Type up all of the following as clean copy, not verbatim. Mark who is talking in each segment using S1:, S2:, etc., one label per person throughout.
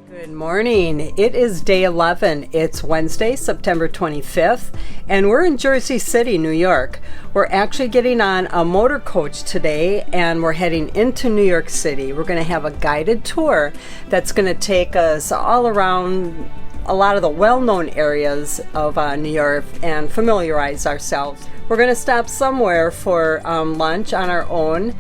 S1: Good morning. It is day 11. It's Wednesday, September 25th, and we're in Jersey City, New York. We're actually getting on a motor coach today, and we're heading into New York City. We're going to have a guided tour that's going to take us all around a lot of the well-known areas of New York and familiarize ourselves. We're going to stop somewhere for lunch on our own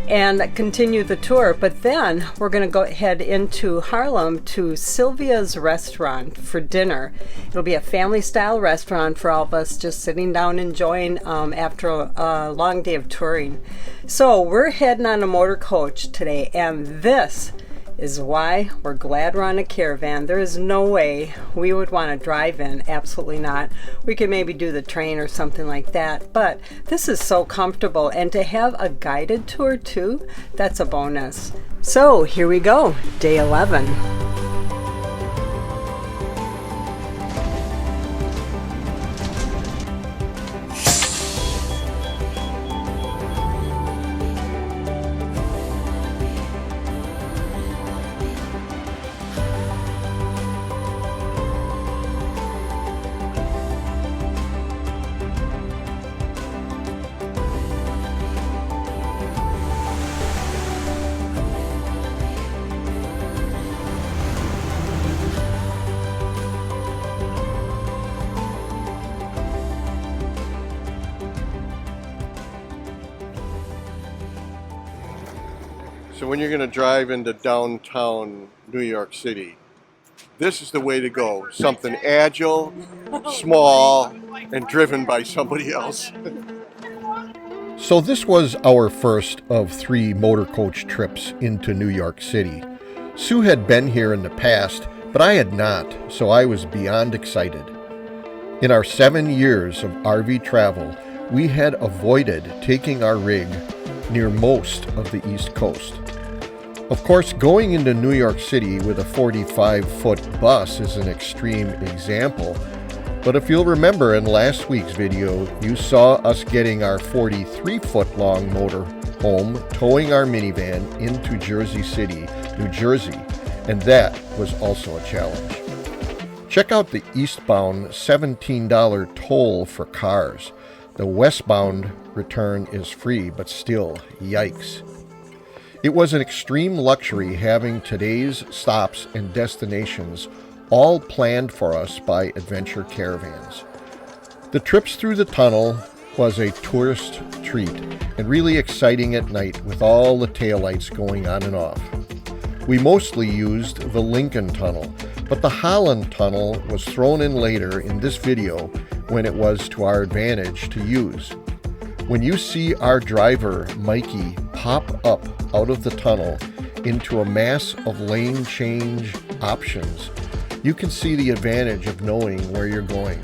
S1: and continue the tour, but then we're going to go head into Harlem to Sylvias restaurant for dinner. It'll be a family-style restaurant for all of us just sitting down enjoying after a long day of touring. So we're heading on a motor coach today, and this is why we're glad we're on a caravan. There is no way we would want to drive in. Absolutely not. We could maybe do the train or something like that, but this is so comfortable, and to have a guided tour too, that's a bonus. So here we go, day 11.
S2: So when you're going to drive into downtown New York City, this is the way to go. Something agile, small, and driven by somebody else.
S3: So this was our first of 3 motor coach trips into New York City. Sue had been here in the past, but I had not, so I was beyond excited. In our 7 years of RV travel, we had avoided taking our rig near most of the East Coast. Of course, going into New York City with a 45-foot bus is an extreme example, but if you'll remember in last week's video, you saw us getting our 43-foot long motor home, towing our minivan into Jersey City, New Jersey, and that was also a challenge. Check out the eastbound $17 toll for cars. The westbound return is free, but still, yikes. It was an extreme luxury having today's stops and destinations all planned for us by Adventure Caravans. The trips through the tunnel was a tourist treat and really exciting at night with all the taillights going on and off. We mostly used the Lincoln Tunnel, but the Holland Tunnel was thrown in later in this video when it was to our advantage to use. When you see our driver, Mikey, pop up out of the tunnel into a mass of lane change options, you can see the advantage of knowing where you're going.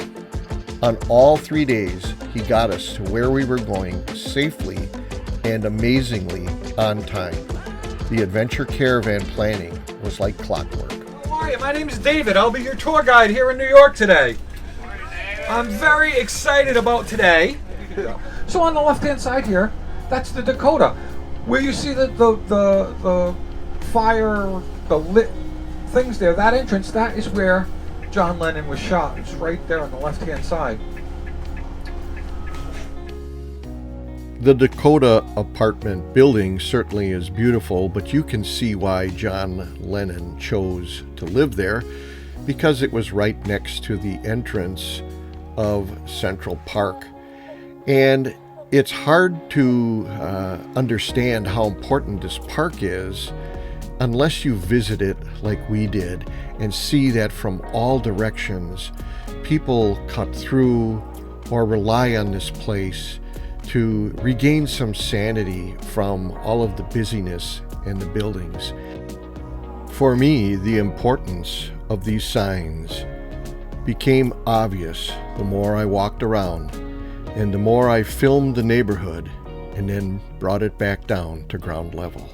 S3: On all 3 days, he got us to where we were going safely and amazingly on time. The Adventure Caravan planning was like clockwork.
S4: How are you? My name is David. I'll be your tour guide here in New York today. I'm very excited about today. So on the left-hand side here, that's the Dakota. Where you see the fire, the lit things there, that entrance, that is where John Lennon was shot. It's right there on the left-hand side.
S3: The Dakota apartment building certainly is beautiful, but you can see why John Lennon chose to live there, because it was right next to the entrance of Central Park. And it's hard to understand how important this park is unless you visit it like we did and see that from all directions people cut through or rely on this place to regain some sanity from all of the busyness and the buildings. For me, the importance of these signs became obvious the more I walked around and the more I filmed the neighborhood and then brought it back down to ground level.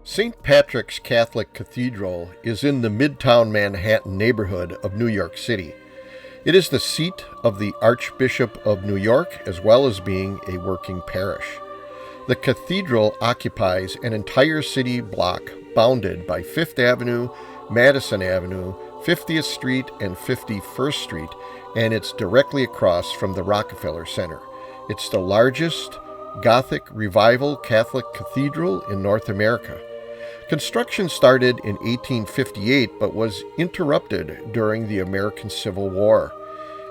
S3: St. Patrick's Catholic Cathedral is in the Midtown Manhattan neighborhood of New York City. It is the seat of the Archbishop of New York, as well as being a working parish. The cathedral occupies an entire city block bounded by 5th Avenue, Madison Avenue, 50th Street, and 51st Street, and it's directly across from the Rockefeller Center. It's the largest Gothic Revival Catholic cathedral in North America. Construction started in 1858 but was interrupted during the American Civil War.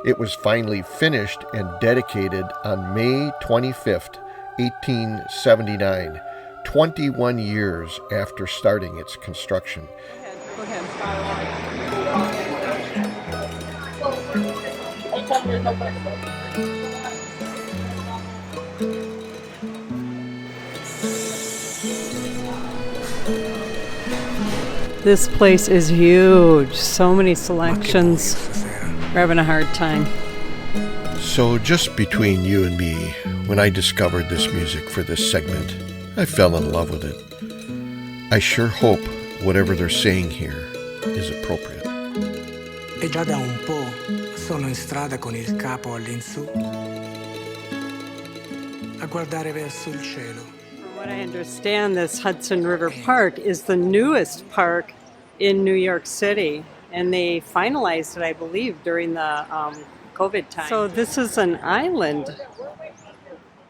S3: It was finally finished and dedicated on May 25th, 1879, 21 years after starting its construction.
S1: Go ahead. This place is huge. So many selections. We're having a hard time.
S3: So just between you and me, when I discovered this music for this segment, I fell in love with it. I sure hope whatever they're saying here is appropriate.
S5: E già da un po' sono in strada con il capo all'insù a guardare verso il cielo.
S1: From what I understand, this Hudson River Park is the newest park in New York City, and they finalized it, I believe, during the COVID time. So this is an island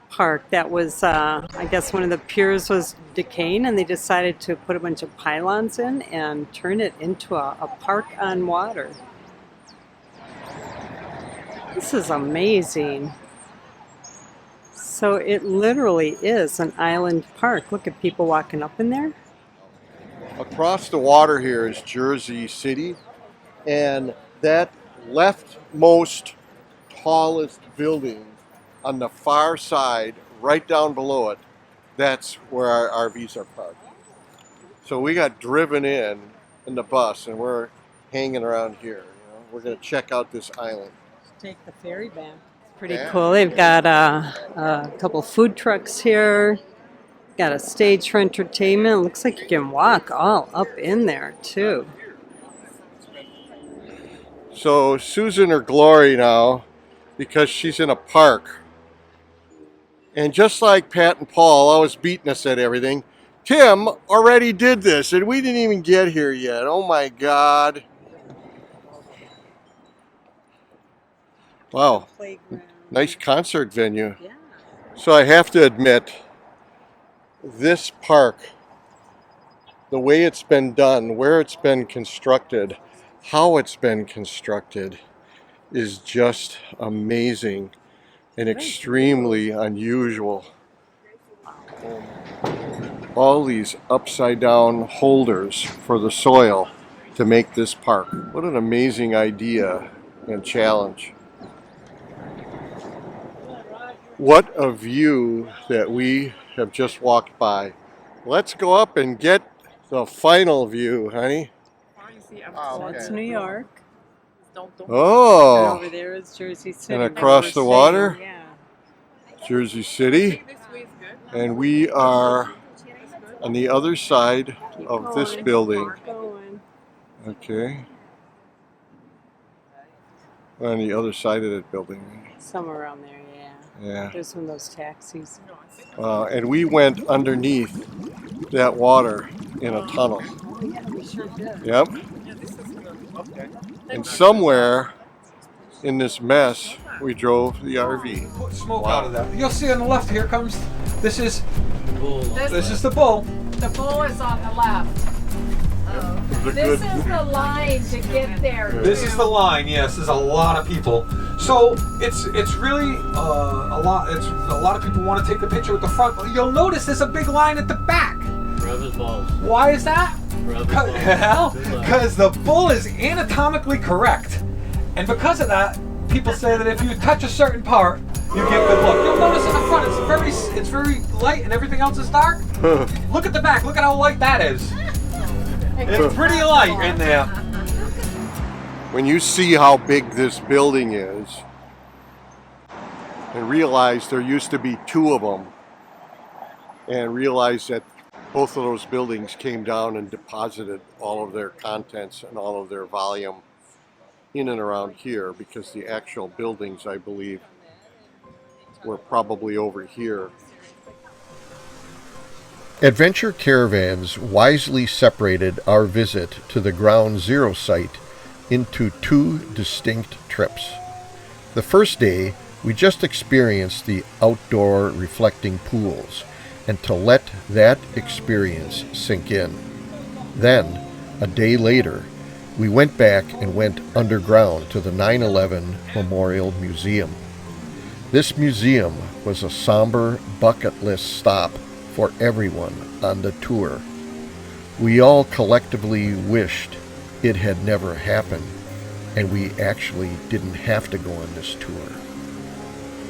S1: park that was, I guess one of the piers was decaying, and they decided to put a bunch of pylons in and turn it into a park on water. This is amazing. So it literally is an island park. Look at people walking up in there.
S2: Across the water here is Jersey City, and that leftmost tallest building on the far side, right down below it, that's where our RVs are parked. So we got driven in the bus, and we're hanging around here. We're going to check out this island.
S1: Take the ferry back. It's pretty cool. They've got a couple food trucks here. Got a stage for entertainment. Looks like you can walk all up in there too.
S2: So Sue's in her glory now because she's in a park. And just like Pat and Paul always beating us at everything, Tim already did this and we didn't even get here yet. Oh my God. Wow.
S1: Playground.
S2: Nice concert venue.
S1: Yeah.
S2: So I have to admit, this park, the way it's been done, where it's been constructed, how it's been constructed, is just amazing and extremely unusual. All these upside down holders for the soil to make this park. What an amazing idea and challenge. What a view that we have just walked by. Let's go up and get the final view, honey.
S1: That's New York. And
S2: Oh,
S1: over there is Jersey City.
S2: and
S1: where
S2: across
S1: we're
S2: the water?
S1: staying. Yeah.
S2: Jersey City. And we are on the other side of this building.
S1: Keep going.
S2: Okay. On the other side of that building.
S1: Somewhere around there, yeah.
S2: Yeah.
S1: There's one of those taxis.
S2: And we went underneath that water in a tunnel.
S1: Oh, yeah, we sure did.
S2: Yep. And somewhere in this mess, we drove the RV.
S4: Put smoke out of that. You'll see on the left, here comes, this is the bull.
S6: The bull is on the left. This is the line to get there.
S4: This is the line, yes, there's a lot of people. So it's really a lot of people want to take the picture with the front. You'll notice there's a big line at the back. Why is that? Because the bull is anatomically correct. And because of that, people say that if you touch a certain part, you get good look. You'll notice in the front it's very light and everything else is dark. Look at the back, look at how light that is. It's pretty light in there.
S2: When you see how big this building is, and realize there used to be two of them, and realize that both of those buildings came down and deposited all of their contents and all of their volume in and around here, because the actual buildings, I believe, were probably over here.
S3: Adventure Caravans wisely separated our visit to the Ground Zero site into two distinct trips. The first day, we just experienced the outdoor reflecting pools and to let that experience sink in. Then, a day later, we went back and went underground to the 9/11 Memorial Museum. This museum was a somber bucket list stop for everyone on the tour. We all collectively wished it had never happened and we actually didn't have to go on this tour.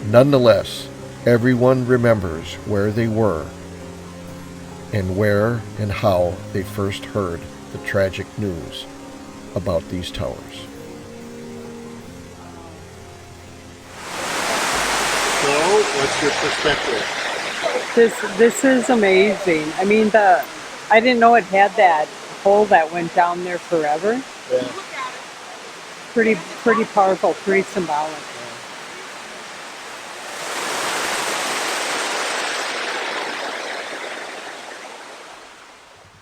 S3: Nonetheless, everyone remembers where they were and where and how they first heard the tragic news about these towers.
S2: So, what's your perspective?
S1: This is amazing. I mean, I didn't know it had that hole that went down there forever.
S2: Yeah.
S1: Pretty powerful, pretty symbolic.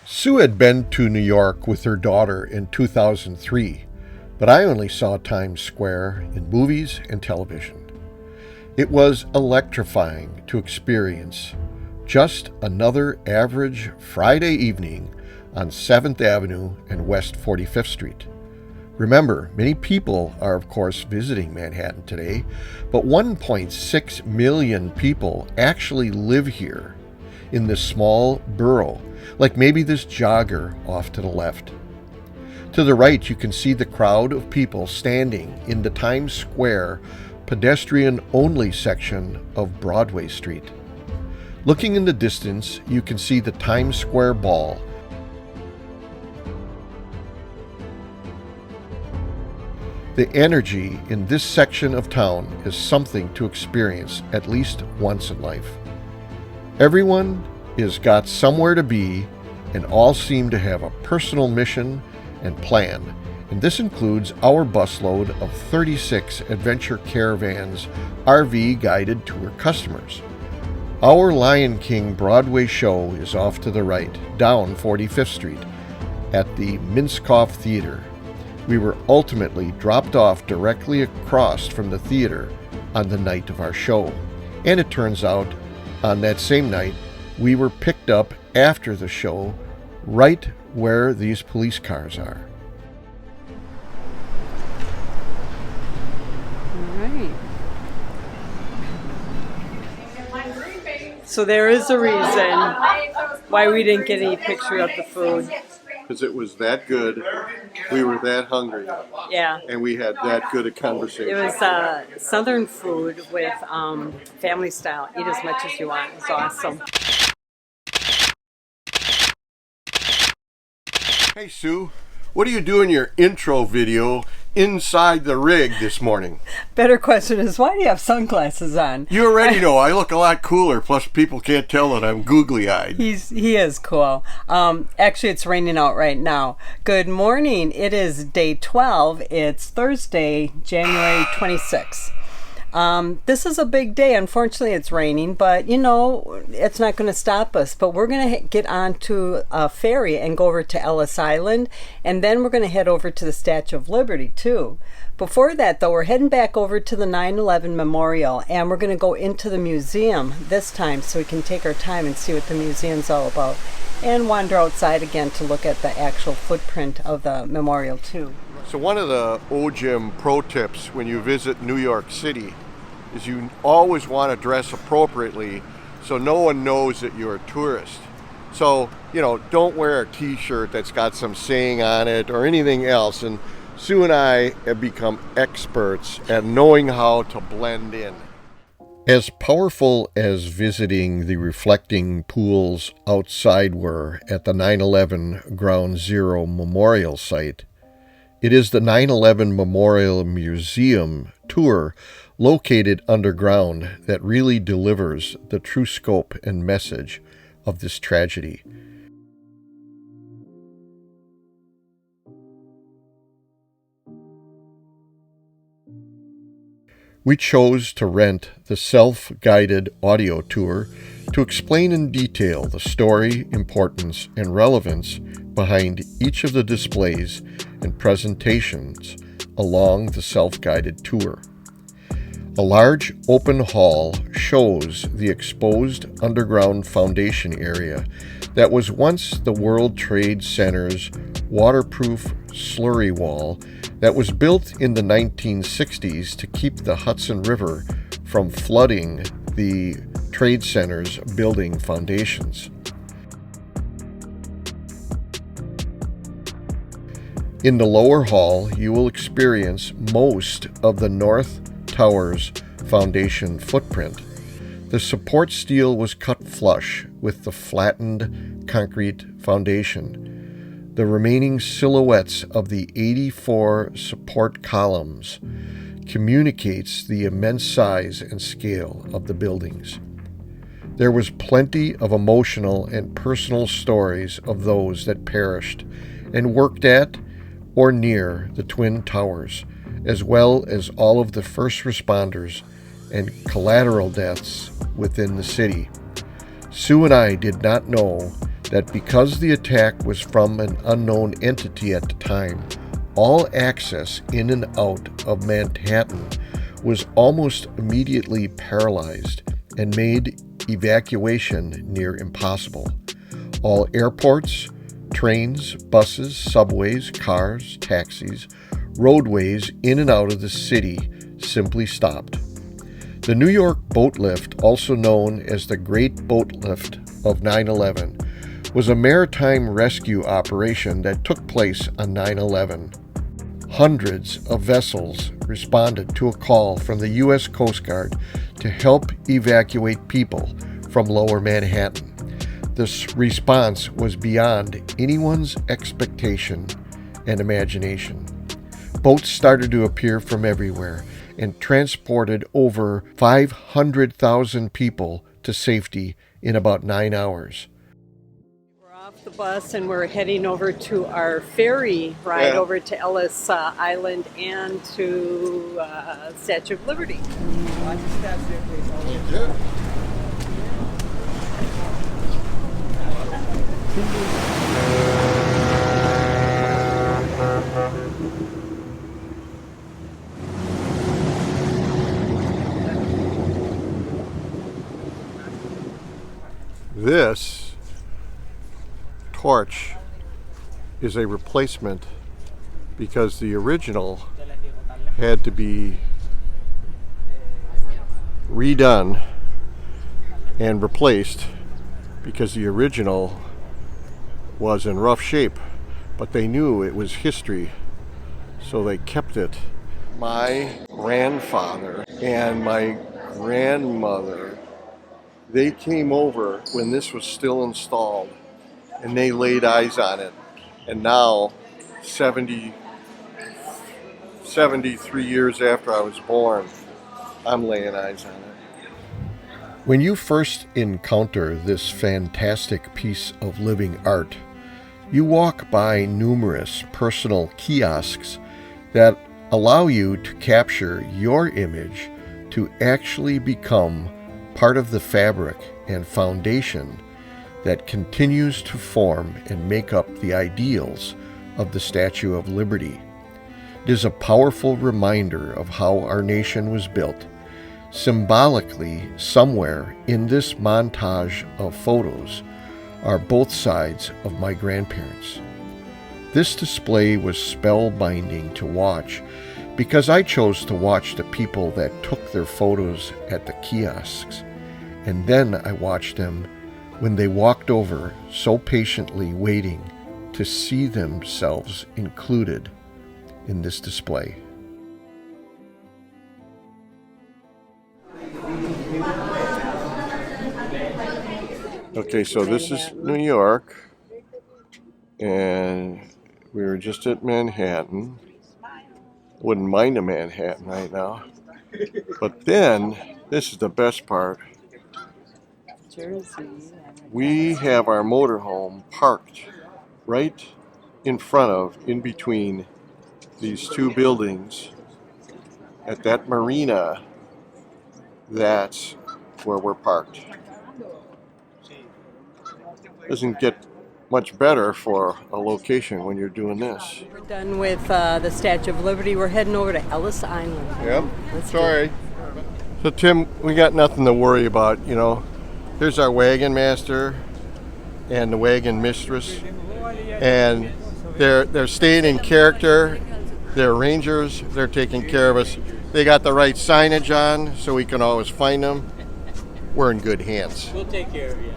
S3: Sue had been to New York with her daughter in 2003, but I only saw Times Square in movies and television. It was electrifying to experience just another average Friday evening on 7th Avenue and West 45th Street. Remember, many people are of course visiting Manhattan today, but 1.6 million people actually live here in this small borough, like maybe this jogger off to the left. To the right, you can see the crowd of people standing in the Times Square pedestrian-only section of Broadway Street. Looking in the distance, you can see the Times Square Ball. The energy in this section of town is something to experience at least once in life. Everyone is got somewhere to be, and all seem to have a personal mission and plan, and this includes our busload of 36 Adventure Caravans RV guided tour customers. Our Lion King Broadway show is off to the right, down 45th Street, at the Minskoff Theatre. We were ultimately dropped off directly across from the theater on the night of our show, and it turns out, on that same night, we were picked up after the show right where these police cars are.
S1: All right. So there is a reason why we didn't get any picture of the food.
S2: Because it was that good, we were that hungry,
S1: Yeah.
S2: and we had that good a
S1: It
S2: conversation.
S1: was Southern food with family style. Eat as much as you want. It's awesome.
S2: Hey Sue, what are you doing your intro video inside the rig this morning?
S1: Better question is, why do you have sunglasses on?
S2: You already know I look a lot cooler, plus people can't tell that I'm googly-eyed.
S1: He is cool. Actually, it's raining out right now. Good morning. It is day 12. It's Thursday, January 26th. This is a big day. Unfortunately, it's raining, but you know, it's not going to stop us. But we're going to get on to a ferry and go over to Ellis Island, and then we're going to head over to the Statue of Liberty too. Before that, though, we're heading back over to the 9/11 Memorial, and we're going to go into the museum this time so we can take our time and see what the museum's all about, and wander outside again to look at the actual footprint of the memorial too.
S2: So one of the OGym pro tips when you visit New York City is you always want to dress appropriately so no one knows that you're a tourist. So, you know, don't wear a t-shirt that's got some saying on it or anything else. And Sue and I have become experts at knowing how to blend in.
S3: As powerful as visiting the reflecting pools outside were at the 9/11 Ground Zero Memorial Site, it is the 9/11 Memorial Museum tour located underground that really delivers the true scope and message of this tragedy. We chose to rent the self-guided audio tour To explain in detail the story, importance, and relevance behind each of the displays and presentations along the self-guided tour. A large open hall shows the exposed underground foundation area that was once the World Trade Center's waterproof slurry wall that was built in the 1960s to keep the Hudson River from flooding the Trade Center's building foundations. In the lower hall, you will experience most of the North Tower's foundation footprint. The support steel was cut flush with the flattened concrete foundation. The remaining silhouettes of the 84 support columns communicates the immense size and scale of the buildings. There was plenty of emotional and personal stories of those that perished and worked at or near the Twin Towers, as well as all of the first responders and collateral deaths within the city. Sue and I did not know that because the attack was from an unknown entity at the time, all access in and out of Manhattan was almost immediately paralyzed and made evacuation near impossible. All airports, trains, buses, subways, cars, taxis, roadways in and out of the city simply stopped. The New York boat lift, also known as the Great Boat Lift of 9/11, was a maritime rescue operation that took place on 9/11. Hundreds of vessels responded to a call from the U.S. Coast Guard to help evacuate people from Lower Manhattan. This response was beyond anyone's expectation and imagination. Boats started to appear from everywhere and transported over 500,000 people to safety in about 9 hours.
S1: We're off the bus and we're heading over to our ferry ride over to Ellis Island and to Statue of Liberty.
S2: This torch is a replacement because the original had to be redone and replaced because the original was in rough shape, but they knew it was history, so they kept it. My grandfather and my grandmother, they came over when this was still installed and they laid eyes on it. And now, 73 years after I was born, I'm laying eyes on it.
S3: When you first encounter this fantastic piece of living art, you walk by numerous personal kiosks that allow you to capture your image to actually become part of the fabric and foundation that continues to form and make up the ideals of the Statue of Liberty. It is a powerful reminder of how our nation was built. Symbolically, somewhere in this montage of photos are both sides of my grandparents. This display was spellbinding to watch because I chose to watch the people that took their photos at the kiosks, and then I watched them when they walked over, so patiently waiting to see themselves included in this display.
S2: Okay, so this is New York, and we were just at Manhattan. Wouldn't mind a Manhattan right now. But then, this is the best part. We have our motorhome parked right in front of, in between these two buildings at that marina. That's where we're parked. doesn't get much better for a location when you're doing this.
S1: We're done with the Statue of Liberty. We're heading over to Ellis Island.
S2: Yep.
S1: Let's
S2: Sorry. So Tim, we got nothing to worry about, you know. Here's our wagon master and the wagon mistress, and they're staying in character. They're rangers. They're taking care of us. They got the right signage on, so we can always find them. We're in good hands.
S7: We'll take care of you.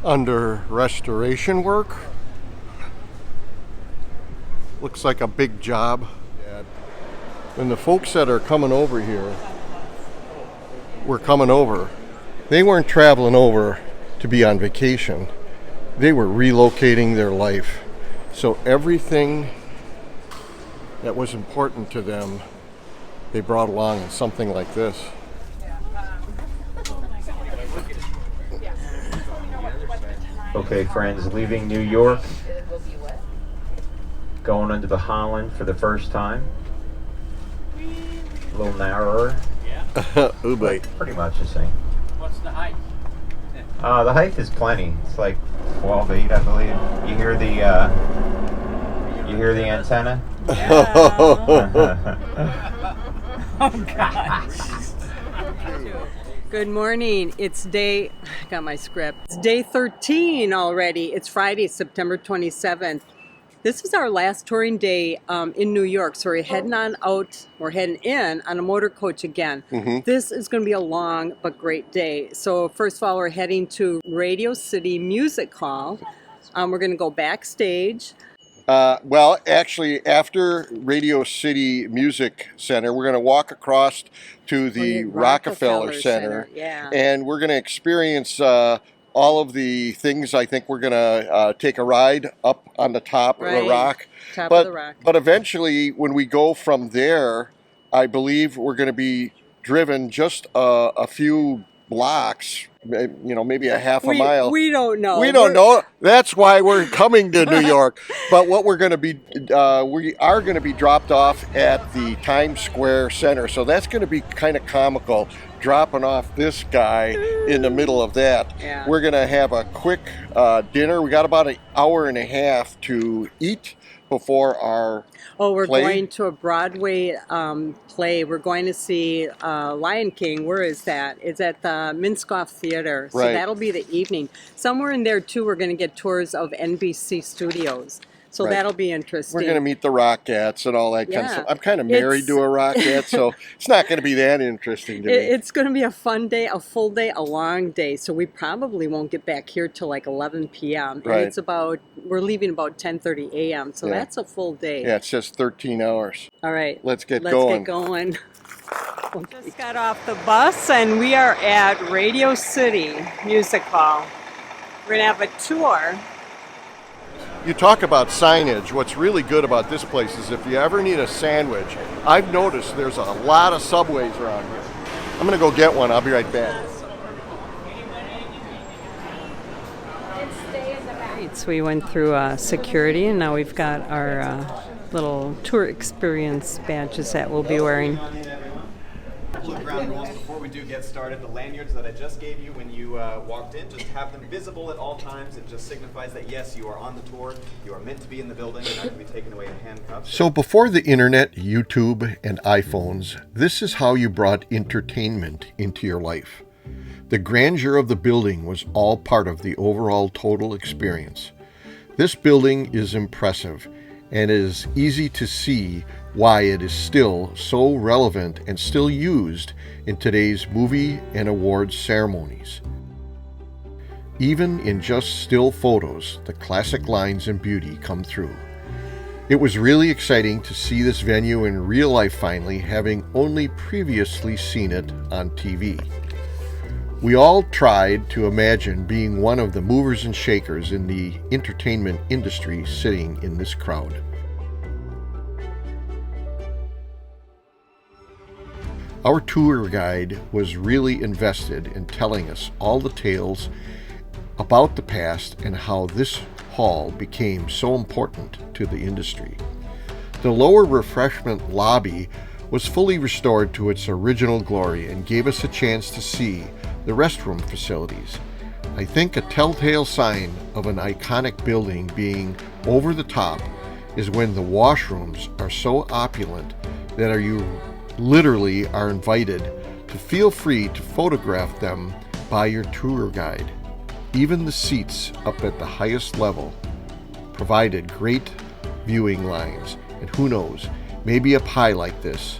S2: Under restoration work. Looks like a big job. And the folks that are coming over here were coming over. They weren't traveling over to be on vacation. They were relocating their life. So everything that was important to them, they brought along in something like this.
S8: Okay, friends, leaving New York, going into the Holland for the first time. A little narrower.
S2: Ooh, boy.
S8: Pretty much the same.
S7: What's the height?
S8: The height is plenty. It's like 12 feet, I believe. You hear the antenna?
S1: Oh, gosh. Good morning. It's I got my script. It's day 13 already. It's Friday, September 27th. This is our last touring day in New York, so we're heading on out, we're heading in on a motor coach again.
S2: Mm-hmm.
S1: This is going to be a long but great day. So first of all, we're heading to Radio City Music Hall. We're going to go backstage.
S2: Well, actually, after Radio City Music Center, we're going to walk across to the Rockefeller Center.
S1: Yeah.
S2: And we're going to experience all of the things. I think we're going to take a ride up on the top of the rock.
S1: Top of the rock.
S2: But eventually, when we go from there, I believe we're going to be driven just a few blocks, maybe a half a mile.
S1: We don't know.
S2: We don't know. That's why we're coming to New York. But what we're going to be, we are going to be dropped off at the Times Square Center. So that's going to be kind of comical, dropping off this guy in the middle of that.
S1: Yeah.
S2: We're going to have a quick dinner. We got about an hour and a half to eat before our
S1: we're
S2: play.
S1: going to a Broadway play. We're going to see Lion King. Where is that? It's at the Minskoff Theatre. So
S2: Right.
S1: that'll be the evening. Somewhere in there, too, we're going to get tours of NBC Studios. So
S2: Right.
S1: that'll be interesting.
S2: We're going to meet the Rockettes and all that kind of
S1: Yeah.
S2: stuff. I'm kind of married to a Rockette, so it's not going to be that interesting to me.
S1: It's going to be a fun day, a full day, a long day. So we probably won't get back here till like 11 p.m. And
S2: Right.
S1: we're leaving about 10:30 a.m. So
S2: Yeah.
S1: that's a full day.
S2: Yeah, it's just 13 hours.
S1: All right.
S2: Let's get
S1: Let's
S2: going.
S1: get going. We just got off the bus and we are at Radio City Music Hall. We're going to have a tour.
S2: You talk about signage. What's really good about this place is if you ever need a sandwich, I've noticed there's a lot of Subways around here. I'm going to go get one. I'll be right back.
S1: Right, so we went through security and now we've got our little tour experience badges that we'll be wearing.
S9: Ground rules before we do get started. The lanyards that I just gave you when you walked in, just have them visible at all times. It just signifies that yes, you are on the tour, you are meant to be in the building, you're not going to be taken away in handcuffs.
S3: So before the internet, YouTube, and iPhones, this is how you brought entertainment into your life. The grandeur of the building was all part of the overall total experience. This building is impressive and it is easy to see why it is still so relevant and still used in today's movie and awards ceremonies. Even in just still photos, the classic lines and beauty come through. It was really exciting to see this venue in real life finally, having only previously seen it on TV. We all tried to imagine being one of the movers and shakers in the entertainment industry sitting in this crowd. Our tour guide was really invested in telling us all the tales about the past and how this hall became so important to the industry. The lower refreshment lobby was fully restored to its original glory and gave us a chance to see the restroom facilities. I think a telltale sign of an iconic building being over the top is when the washrooms are so opulent that you literally are invited to feel free to photograph them by your tour guide. Even the seats up at the highest level provided great viewing lines, and who knows, maybe up high like this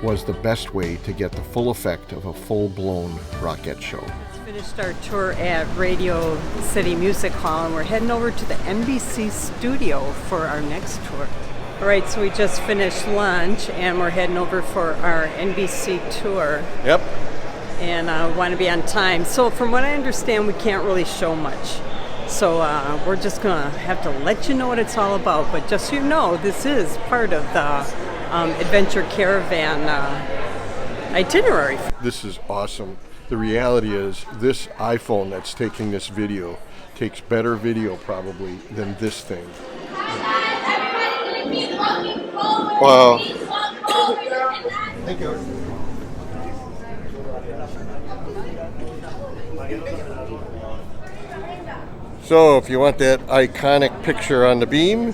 S3: was the best way to get the full effect of a full-blown rockette show.
S1: Finished our tour at Radio City Music Hall, and we're heading over to the NBC Studio for our next tour. All right, so we just finished lunch and we're heading over for our NBC tour.
S3: Yep.
S1: And want to be on time. So from what I understand, we can't really show much. So we're just going to have to let you know what it's all about. But just so you know, this is part of the Adventure Caravan itinerary.
S3: This is awesome. The reality is this iPhone that's taking this video takes better video probably than this thing. Wow. Thank you. So if you want that iconic picture on the beam,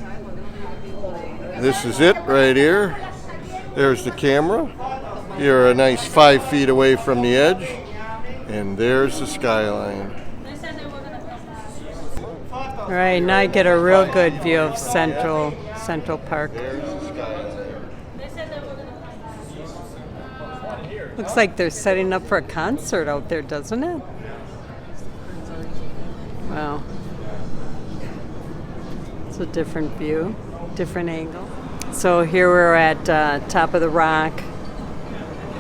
S3: this is it right here. There's the camera. You're a nice 5 feet away from the edge. And there's the skyline.
S1: All right, now I get a real good view of Central Park. Looks like they're setting up for a concert out there, doesn't it? Wow. It's a different view, different angle. So here we're at top of the rock.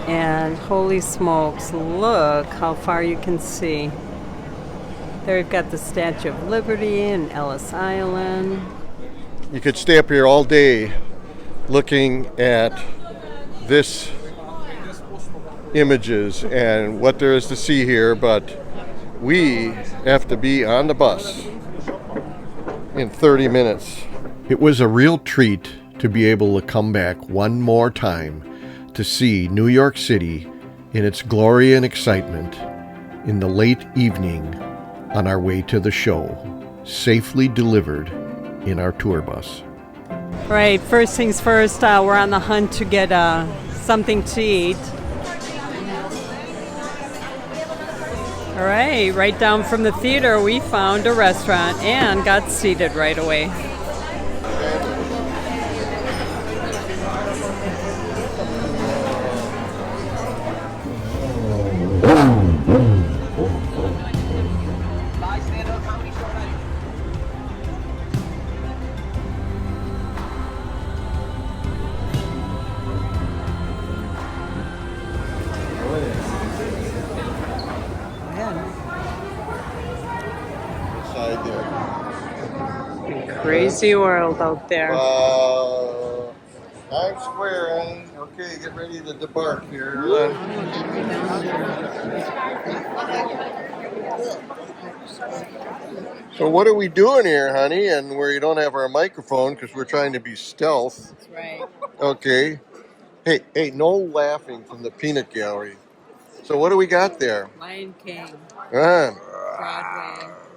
S1: And holy smokes, look how far you can see. There we've got the Statue of Liberty and Ellis Island.
S3: You could stay up here all day looking at this images and what there is to see here, but we have to be on the bus in 30 minutes. It was a real treat to be able to come back one more time to see New York City in its glory and excitement in the late evening on our way to the show, safely delivered in our tour bus.
S1: Right, first things first, we're on the hunt to get something to eat. All right down from the theater, we found a restaurant and got seated right away. Crazy world out there.
S3: Times Square, eh? Okay, get ready to depart here. So what are we doing here, honey? And where you don't have our microphone because we're trying to be stealth.
S1: That's right.
S3: Okay. Hey, no laughing from the peanut gallery. So what do we got there?
S1: Lion King.
S3: Broadway.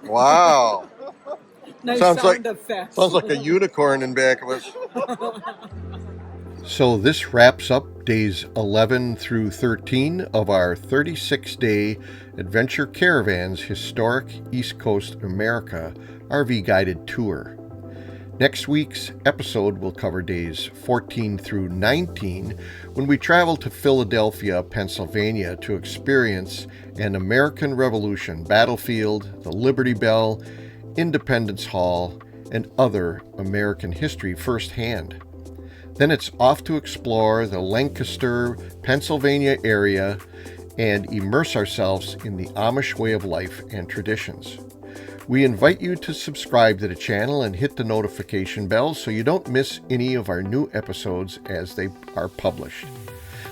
S3: Wow.
S1: Nice
S3: sounds like a
S1: effects.
S3: unicorn in back of us. So this wraps up days 11 through 13 of our 36-day Adventure Caravans Historic East Coast America RV guided tour. Next week's episode will cover days 14 through 19 when we travel to Philadelphia, Pennsylvania to experience an American Revolution battlefield, the Liberty Bell, Independence Hall, and other American history firsthand. Then it's off to explore the Lancaster, Pennsylvania area and immerse ourselves in the Amish way of life and traditions. We invite you to subscribe to the channel and hit the notification bell so you don't miss any of our new episodes as they are published.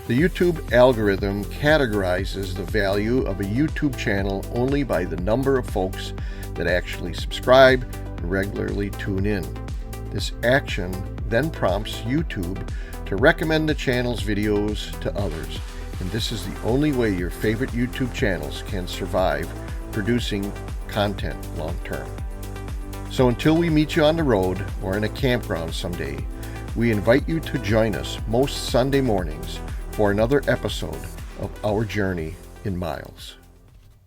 S3: The YouTube algorithm categorizes the value of a YouTube channel only by the number of folks that actually subscribe and regularly tune in. This action then prompts YouTube to recommend the channel's videos to others. And this is the only way your favorite YouTube channels can survive producing content long term. So until we meet you on the road or in a campground someday, we invite you to join us most Sunday mornings for another episode of Our Journey in Myles.